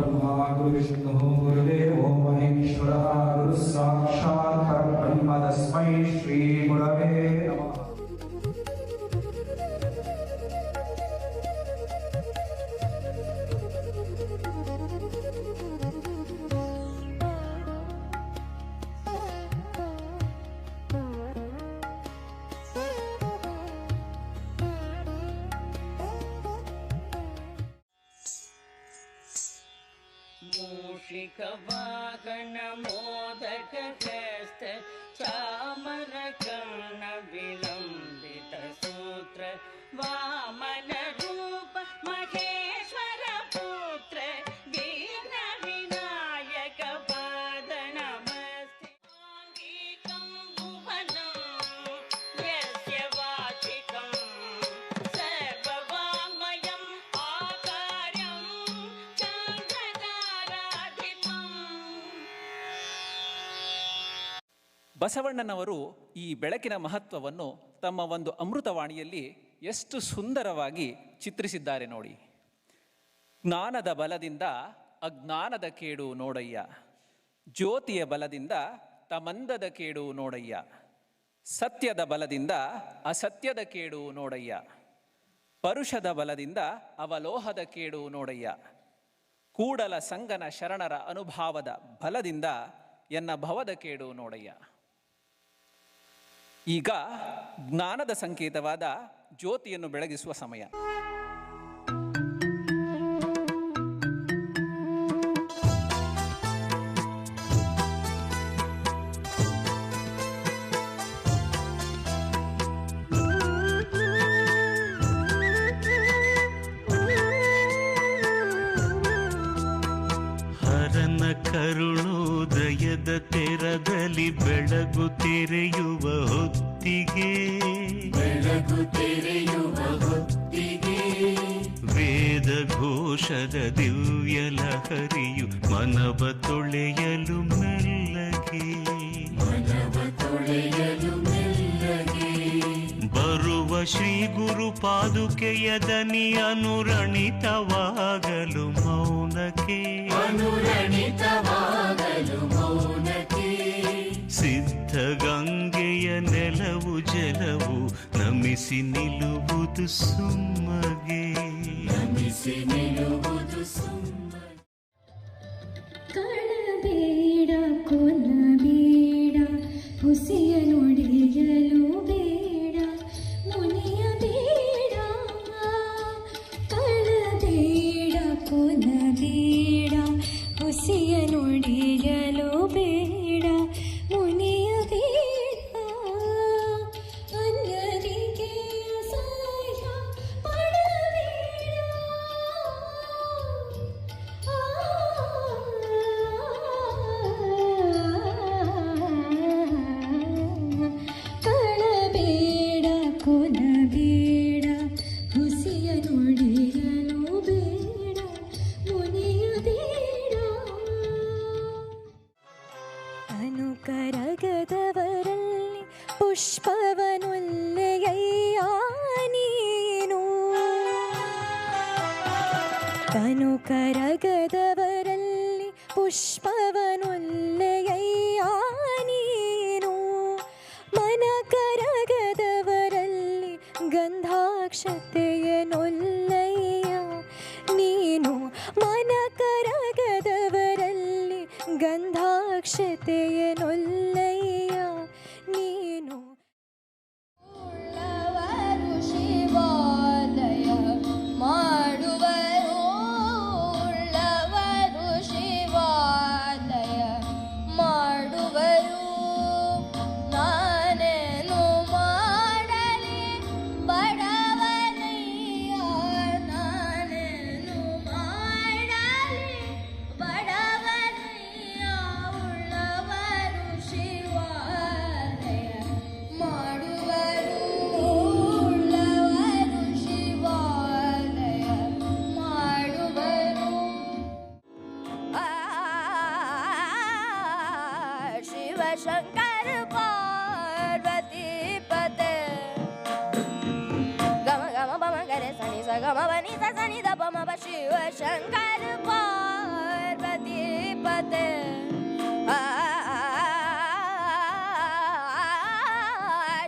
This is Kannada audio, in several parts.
गुरुब्रह्मा गुरुविष्णुः गुरुदेवो महेश्वरः गुरुः साक्षात् परब्रह्म तस्मै श्री गुरवे नमः। मूषिकवाहन मोदक हस्त चामर कर्ण विलंबित सूत्र वामन रूप महेश्वर पुत्र वीर विनायक पाद नमस्ते। आंगिकं भुवनं यस्य वाचिकं सर्ववाङ्मयं आकार्यं ಬಸವಣ್ಣನವರು ಈ ಬೆಳಕಿನ ಮಹತ್ವವನ್ನು ತಮ್ಮ ಒಂದು ಅಮೃತವಾಣಿಯಲ್ಲಿ ಎಷ್ಟು ಸುಂದರವಾಗಿ ಚಿತ್ರಿಸಿದ್ದಾರೆ ನೋಡಿ. ಜ್ಞಾನದ ಬಲದಿಂದ ಅಜ್ಞಾನದ ಕೇಡು ನೋಡಯ್ಯ, ಜ್ಯೋತಿಯ ಬಲದಿಂದ ತಮಂದದ ಕೇಡು ನೋಡಯ್ಯ, ಸತ್ಯದ ಬಲದಿಂದ ಅಸತ್ಯದ ಕೇಡು ನೋಡಯ್ಯ, ಪರುಷದ ಬಲದಿಂದ ಅವಲೋಹದ ಕೇಡು ನೋಡಯ್ಯ, ಕೂಡಲ ಸಂಗನ ಶರಣರ ಅನುಭಾವದ ಬಲದಿಂದ ಎನ್ನ ಭವದ ಕೇಡು ನೋಡಯ್ಯ. ಈಗ ಜ್ಞಾನದ ಸಂಕೇತವಾದ ಜ್ಯೋತಿಯನ್ನು ಬೆಳಗಿಸುವ ಸಮಯ. ಹರನ ಕರುಣೋದಯದ ತೆರದಲ್ಲಿ ಬೆಳಗು ತೆರೆಯುವ ಹೊತ್ತಿಗೆ, ಬೆಳಗು ತೆರೆಯುವ ಹೊತ್ತಿಗೆ ವೇದ ಘೋಷದ ದಿವ್ಯ ಲಹರಿಯು ಮನವ ತೊಳೆಯಲು ಮೆಲ್ಲಗೆ, ಮನವ ತೊಳೆಯಲು ಮೆಲ್ಲಗೆ ಬರುವ ಶ್ರೀ ಗುರು ಪಾದುಕೆಯ ದನಿ ಅನುರಣಿತವಾಗಲು ಮೌನಕ್ಕೆ, ಅನುರಣಿತವಾಗಲು ಮೌನಕ್ಕೆ ಸಿದ್ಧ ಗಂಗೆಯ ನೆಲವು ಜಲವು ನಮಿಸಿ ನಿಲ್ಲುವುದು ಸುಮ್ಮಗೆ, ನಮಿಸಿ ನಿಲ್ಲುವುದು ಸುಮ್ಮನೆ. ಕಾಣಬೇಡ ಕೊಲ್ಲಬೇಡ ಹುಸಿಯ ನುಡಿಯಲು ಬೇಡ ಮುನಿಯಬೇಡ, ಕಾಣಬೇಡ ಕೊಲ್ಲಬೇಡ ಹುಸಿಯ ನುಡಿಯಲು ಬೇಡ ಮುನಿಯಬೇಡ, ಅನ್ಯರಿಗೆ ಅಸಹ್ಯ ಪಡಬೇಡ. ಕಳಬೇಡ ಕೊಲಬೇಡ ಹುಸಿಯ ನುಡಿಯಲು ಬೇಡ ಮುನಿಯಬೇಡ. ಅನುಕರಗದವರಲ್ಲಿ ಪುಷ್ಪವನುಲ್ಲೆಯಯ್ಯ ನೀನು, ಅನುಕರಗದವರಲ್ಲಿ ಪುಷ್ಪವನುಲ್ಲೆಯಯ್ಯ ನೀನು, ಮನಕರಗದವರಲ್ಲಿ ಗಂಧಾಕ್ಷತೆಯನೊಲ್ಲಯ್ಯ ನೀನು, ಮನಕರಗದವರಲ್ಲಿ ಗಂಧಾಕ್ಷತೆಯನೊಲ್ಲಯ್ಯ ನೀನು. ಉಳ್ಳವರು ಶಿವಾಲಯ ಮಾಡುವರು, ಉಳ್ಳವರು ಶಿವಾಲಯ ಮಾಡುವರು, ನಾನೇನು ಮಾಡಲಿ ಬಡವನಯ್ಯ, ನಾನೇನು ಮಾಡಲಿ ಬಡವನಯ್ಯ, ಉಳ್ಳವರು ಶಿವಾಲಯ ಮಾಡುವರು, ಉಳ್ಳವರು ಶಿವಾಲಯ ಮಾಡುವರು. ಶಿವಶಂಕರ ಪಾರ್ವತಿ ಪತೆ ಗಮ ಗಮ ಬಮ ಗರೆ ಸನಿ ಸ ಗಮ ಬನಿ ಸ ಸನಿ ದ ಬಮ ಬ ಶಿವಶಂಕರ ಪಾರ್ವತಿ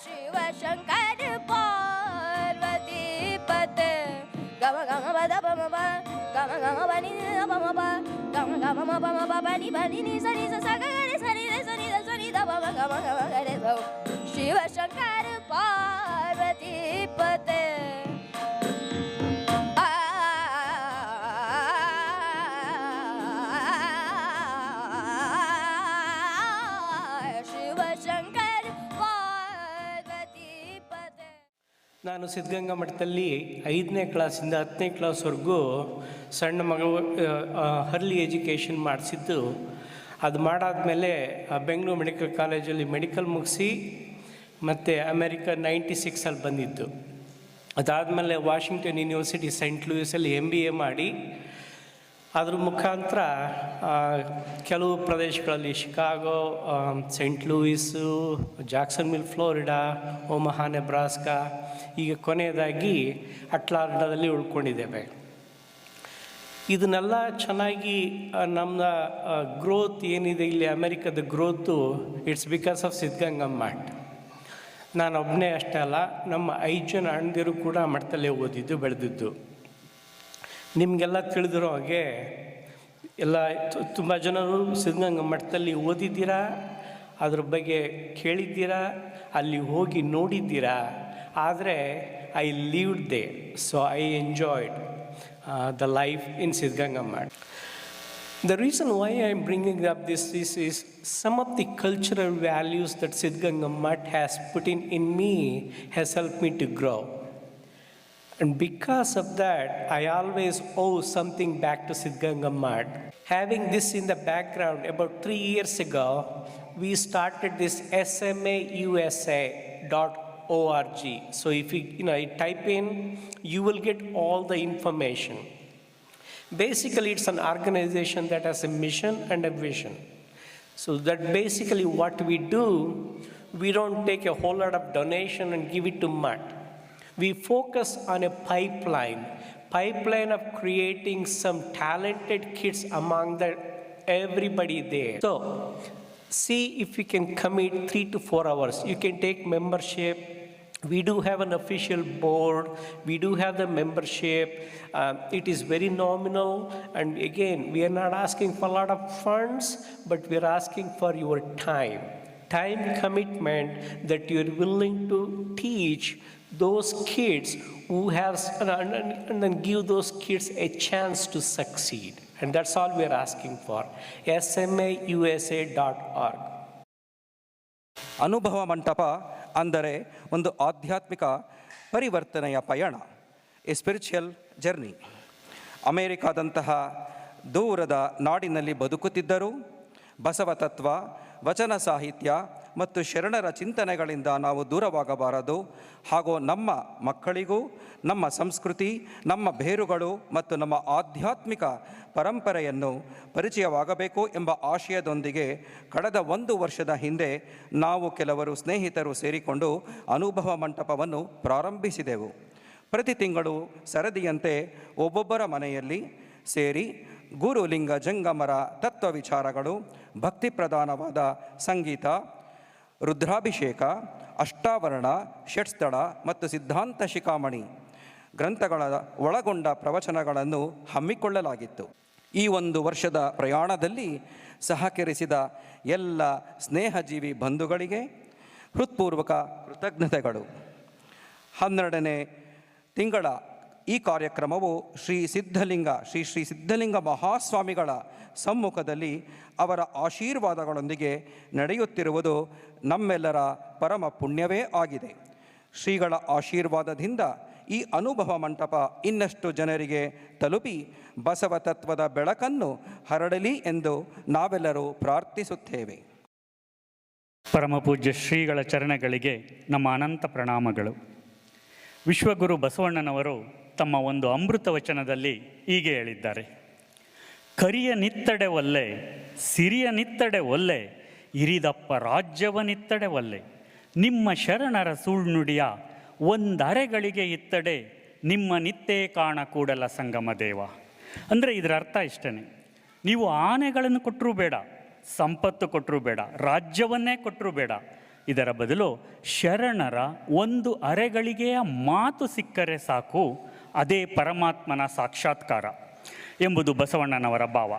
ಶಿವ ಶಂಕರ ಪಾರ್ವತಿ ಪತೆ ಗಮ ಗಮ ಬದ ಬಮ ಬ ಗಮ ಗಮ ಬನಿ ಬಮ ಬ ಗಮ ಗಮ ಮ ಬಮ ಬ ಬನಿ ಬನಿ ನಿ ಸರಿ ಸ ಗ ರೆ ಸರಿ ರೆ ಸರಿ ದ ಸರಿ ದ ಬಮ ಗಮ ಗಮ ಗ ರೆ ಸ ಶಿವ ಶಂಕರ ಪಾರ್ವತಿ ಪತೆ ಶಿವ ಶಂಕರ ಪಾರ್ವತಿ ಪತೆ. ನಾನು ಸಿದ್ಧಗಂಗಾ ಮಠದಲ್ಲಿ 5ನೇ ಕ್ಲಾಸಿಂದ 10ನೇ ಕ್ಲಾಸ್ವರೆಗೂ ಸಣ್ಣ ಮಗಳು ಅರ್ಲಿ ಎಜುಕೇಷನ್ ಮಾಡಿಸಿದ್ದು. ಅದು ಮಾಡಾದಮೇಲೆ ಬೆಂಗಳೂರು ಮೆಡಿಕಲ್ ಕಾಲೇಜಲ್ಲಿ ಮೆಡಿಕಲ್ ಮುಗಿಸಿ ಮತ್ತು ಅಮೇರಿಕಾ 96 ಬಂದಿದ್ದು. ಅದಾದಮೇಲೆ ವಾಷಿಂಗ್ಟನ್ ಯೂನಿವರ್ಸಿಟಿ ಸೆಂಟ್ ಲೂಯಿಸಲ್ಲಿ MBA ಮಾಡಿ ಅದ್ರ ಮುಖಾಂತರ ಕೆಲವು ಪ್ರದೇಶಗಳಲ್ಲಿ Chicago, Saint Louis, Jacksonville Florida, Omaha Nebraska, ಈಗ ಕೊನೆಯದಾಗಿ ಅಟ್ಲಾಂಟಾದಲ್ಲಿ ಉಳ್ಕೊಂಡಿದ್ದೇವೆ. ಇದನ್ನೆಲ್ಲ ಚೆನ್ನಾಗಿ ನಮ್ಮ ಗ್ರೋತ್ ಏನಿದೆ ಇಲ್ಲಿ ಅಮೆರಿಕದ growth it's because of Siddaganga ಮಠ. ನಾನು ಒಬ್ಬನೇ ಅಷ್ಟೇ ಅಲ್ಲ, ನಮ್ಮ 5 ಜನ ಅಣ್ಣದಿರು ಕೂಡ ಮಠದಲ್ಲೇ ಓದಿದ್ದು ಬೆಳೆದಿದ್ದು. ನಿಮಗೆಲ್ಲ ತಿಳಿದಿರೋ ಹಾಗೆ ಎಲ್ಲ ತುಂಬ ಜನರು ಸಿದ್ಧಗಂಗಾ ಮಠದಲ್ಲಿ ಓದಿದ್ದೀರಾ, ಅದ್ರ ಬಗ್ಗೆ ಕೇಳಿದ್ದೀರಾ, ಅಲ್ಲಿ ಹೋಗಿ ನೋಡಿದ್ದೀರಾ. ಆದರೆ I lived they, so I enjoyed the life in Siddhganga Math. The reason why I am bringing up this is some of the cultural values that Siddhganga Math has put in me has helped me to grow. And because of that, I always owe something back to Siddhganga Math. Having this in the background, about 3 years ago, we started this SMAUSA.org. So if you type in, you will get all the information. Basically, it's an organization that has a mission and a vision. So that basically what we do, we don't take a whole lot of donation and give it to MUT. We focus on a pipeline of creating some talented kids among everybody there. So see if you can commit 3 to 4 hours. You can take membership. We do have an official board. We do have the membership. It is very nominal. And again, we are not asking for a lot of funds, but we are asking for your time commitment, that you are willing to teach those kids who have, and then give those kids a chance to succeed. And that's all we are asking for. SMAUSA.org. ಅನುಭವ ಮಂಟಪ ಅಂದರೆ ಒಂದು ಆಧ್ಯಾತ್ಮಿಕ ಪರಿವರ್ತನೆಯ ಪಯಣ, ಎ ಸ್ಪಿರಿಚುವಲ್ ಜರ್ನಿ. ಅಮೇರಿಕಾದಂತಹ ದೂರದ ನಾಡಿನಲ್ಲಿ ಬದುಕುತ್ತಿದ್ದರೂ ಬಸವ ತತ್ವ, ವಚನ ಸಾಹಿತ್ಯ ಮತ್ತು ಶರಣರ ಚಿಂತನೆಗಳಿಂದ ನಾವು ದೂರವಾಗಬಾರದು. ಹಾಗೂ ನಮ್ಮ ಮಕ್ಕಳಿಗೂ ನಮ್ಮ ಸಂಸ್ಕೃತಿ, ನಮ್ಮ ಬೇರುಗಳು ಮತ್ತು ನಮ್ಮ ಆಧ್ಯಾತ್ಮಿಕ ಪರಂಪರೆಯನ್ನು ಪರಿಚಯವಾಗಬೇಕು ಎಂಬ ಆಶಯದೊಂದಿಗೆ ಕಳೆದ 1 ವರ್ಷದ ಹಿಂದೆ ನಾವು ಕೆಲವರು ಸ್ನೇಹಿತರು ಸೇರಿಕೊಂಡು ಅನುಭವ ಮಂಟಪವನ್ನು ಪ್ರಾರಂಭಿಸಿದೆವು. ಪ್ರತಿ ತಿಂಗಳು ಸರದಿಯಂತೆ ಒಬ್ಬೊಬ್ಬರ ಮನೆಯಲ್ಲಿ ಸೇರಿ ಗುರುಲಿಂಗ ಜಂಗಮರ ತತ್ವ ವಿಚಾರಗಳು, ಭಕ್ತಿ ಪ್ರಧಾನವಾದ ಸಂಗೀತ, ರುದ್ರಾಭಿಷೇಕ, ಅಷ್ಟಾವರಣ, ಷಟ್ಸ್ಥಳ ಮತ್ತು ಸಿದ್ಧಾಂತ ಶಿಖಾಮಣಿ ಗ್ರಂಥಗಳ ಒಳಗೊಂಡ ಪ್ರವಚನಗಳನ್ನು ಹಮ್ಮಿಕೊಳ್ಳಲಾಗಿತ್ತು. ಈ 1 ವರ್ಷದ ಪ್ರಯಾಣದಲ್ಲಿ ಸಹಕರಿಸಿದ ಎಲ್ಲ ಸ್ನೇಹಜೀವಿ ಬಂಧುಗಳಿಗೆ ಹೃತ್ಪೂರ್ವಕ ಕೃತಜ್ಞತೆಗಳು. 12ನೇ ತಿಂಗಳ ಈ ಕಾರ್ಯಕ್ರಮವು ಶ್ರೀ ಸಿದ್ಧಲಿಂಗ ಮಹಾಸ್ವಾಮಿಗಳ ಸಮ್ಮುಖದಲ್ಲಿ ಅವರ ಆಶೀರ್ವಾದಗಳೊಂದಿಗೆ ನಡೆಯುತ್ತಿರುವುದು ನಮ್ಮೆಲ್ಲರ ಪರಮ ಪುಣ್ಯವೇ ಆಗಿದೆ. ಶ್ರೀಗಳ ಆಶೀರ್ವಾದದಿಂದ ಈ ಅನುಭವ ಮಂಟಪ ಇನ್ನಷ್ಟು ಜನರಿಗೆ ತಲುಪಿ ಬಸವ ತತ್ವದ ಬೆಳಕನ್ನು ಹರಡಲಿ ಎಂದು ನಾವೆಲ್ಲರೂ ಪ್ರಾರ್ಥಿಸುತ್ತೇವೆ. ಪರಮಪೂಜ್ಯ ಶ್ರೀಗಳ ಚರಣಗಳಿಗೆ ನಮ್ಮ ಅನಂತ ಪ್ರಣಾಮಗಳು. ವಿಶ್ವಗುರು ಬಸವಣ್ಣನವರು ತಮ್ಮ ಒಂದು ಅಮೃತ ವಚನದಲ್ಲಿ ಹೀಗೆ ಹೇಳಿದ್ದಾರೆ: ಕರಿಯ ನಿತ್ತಡೆ ಒಲ್ಲೆ, ಸಿರಿಯ ನಿತ್ತಡೆ ಒಲ್ಲೆ, ಇರಿದಪ್ಪ ರಾಜ್ಯವನಿತ್ತಡೆ ಒಲ್ಲೆ, ನಿಮ್ಮ ಶರಣರ ಸುಳ್ನುಡಿಯ ಒಂದರೆಗಳಿಗೆ ಇತ್ತಡೆ, ನಿಮ್ಮ ನಿತ್ತೇ ಕಾಣ ಕೂಡಲ ಸಂಗಮ ದೇವ. ಅಂದರೆ ಇದರ ಅರ್ಥ ಇಷ್ಟೇ, ನೀವು ಆನೆಗಳನ್ನು ಕೊಟ್ಟರೂ ಬೇಡ, ಸಂಪತ್ತು ಕೊಟ್ಟರೂ ಬೇಡ, ರಾಜ್ಯವನ್ನೇ ಕೊಟ್ಟರೂ ಬೇಡ. ಇದರ ಬದಲು ಶರಣರ ಒಂದು ಅರೆಗಳಿಗೆಯ ಮಾತು ಸಿಕ್ಕರೆ ಸಾಕು, ಅದೇ ಪರಮಾತ್ಮನ ಸಾಕ್ಷಾತ್ಕಾರ ಎಂಬುದು ಬಸವಣ್ಣನವರ ಭಾವ.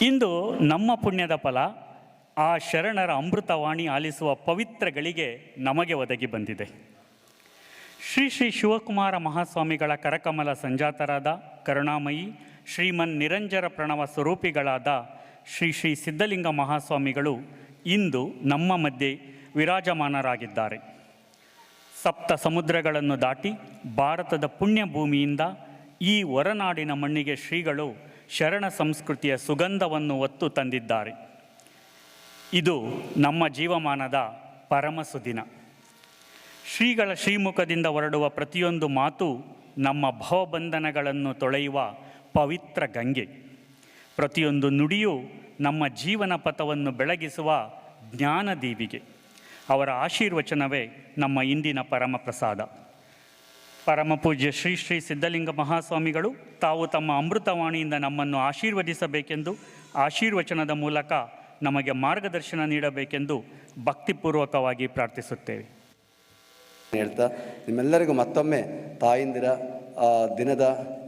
ಇಂದು ನಮ್ಮ ಪುಣ್ಯದ ಫಲ ಆ ಶರಣರ ಅಮೃತವಾಣಿ ಆಲಿಸುವ ಪವಿತ್ರಗಳಿಗೆ ನಮಗೆ ಒದಗಿ ಬಂದಿದೆ. ಶ್ರೀ ಶ್ರೀ ಶಿವಕುಮಾರ ಮಹಾಸ್ವಾಮಿಗಳ ಕರಕಮಲ ಸಂಜಾತರಾದ ಕರುಣಾಮಯಿ ಶ್ರೀಮನ್ ನಿರಂಜನ ಪ್ರಣವ ಸ್ವರೂಪಿಗಳಾದ ಶ್ರೀ ಶ್ರೀ ಸಿದ್ಧಲಿಂಗ ಮಹಾಸ್ವಾಮಿಗಳು ಇಂದು ನಮ್ಮ ಮಧ್ಯೆ ವಿರಾಜಮಾನರಾಗಿದ್ದಾರೆ. ಸಪ್ತ ಸಮುದ್ರಗಳನ್ನು ದಾಟಿ ಭಾರತದ ಪುಣ್ಯ ಭೂಮಿಯಿಂದ ಈ ಹೊರನಾಡಿನ ಮಣ್ಣಿಗೆ ಶ್ರೀಗಳು ಶರಣ ಸಂಸ್ಕೃತಿಯ ಸುಗಂಧವನ್ನು ಹೊತ್ತು ತಂದಿದ್ದಾರೆ. ಇದು ನಮ್ಮ ಜೀವಮಾನದ ಪರಮ ಸುದಿನ. ಶ್ರೀಗಳ ಶ್ರೀಮುಖದಿಂದ ಹೊರಡುವ ಪ್ರತಿಯೊಂದು ಮಾತು ನಮ್ಮ ಭವಬಂಧನಗಳನ್ನು ತೊಳೆಯುವ ಪವಿತ್ರ ಗಂಗೆ. ಪ್ರತಿಯೊಂದು ನುಡಿಯೂ ನಮ್ಮ ಜೀವನ ಪಥವನ್ನು ಬೆಳಗಿಸುವ ಜ್ಞಾನದೀವಿಗೆ. ಅವರ ಆಶೀರ್ವಚನವೇ ನಮ್ಮ ಇಂದಿನ ಪರಮ ಪ್ರಸಾದ. ಪರಮ ಪೂಜ್ಯ ಶ್ರೀ ಶ್ರೀ ಸಿದ್ಧಲಿಂಗ ಮಹಾಸ್ವಾಮಿಗಳು ತಾವು ತಮ್ಮ ಅಮೃತವಾಣಿಯಿಂದ ನಮ್ಮನ್ನು ಆಶೀರ್ವದಿಸಬೇಕೆಂದು, ಆಶೀರ್ವಚನದ ಮೂಲಕ ನಮಗೆ ಮಾರ್ಗದರ್ಶನ ನೀಡಬೇಕೆಂದು ಭಕ್ತಿಪೂರ್ವಕವಾಗಿ ಪ್ರಾರ್ಥಿಸುತ್ತೇವೆ. ಹೇಳ್ತಾ ನಿಮ್ಮೆಲ್ಲರಿಗೂ ಮತ್ತೊಮ್ಮೆ ತಾಯಂದಿರ ದಿನದ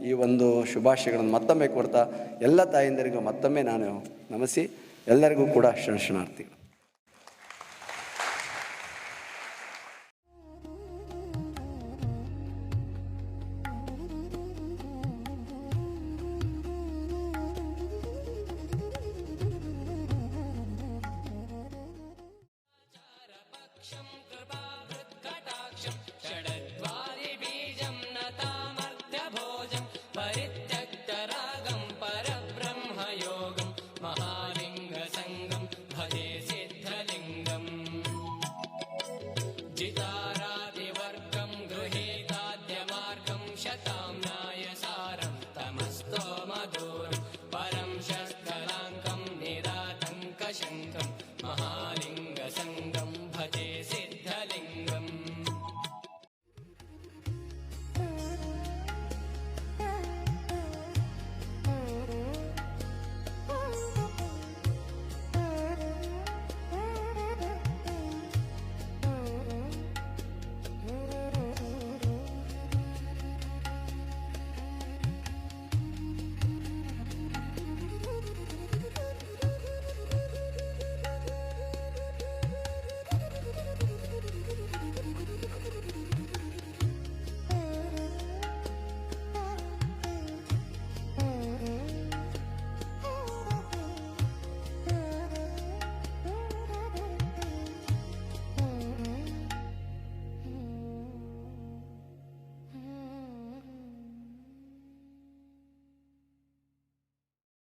ಈ ಒಂದು ಶುಭಾಶಯಗಳನ್ನು ಮತ್ತೊಮ್ಮೆ ಕೊಡ್ತಾ ಎಲ್ಲ ತಾಯಂದಿರಿಗೂ ಮತ್ತೊಮ್ಮೆ ನಾನು ನಮಿಸಿ ಎಲ್ಲರಿಗೂ ಕೂಡ ಶರಣಾರ್ಥಿಗಳು.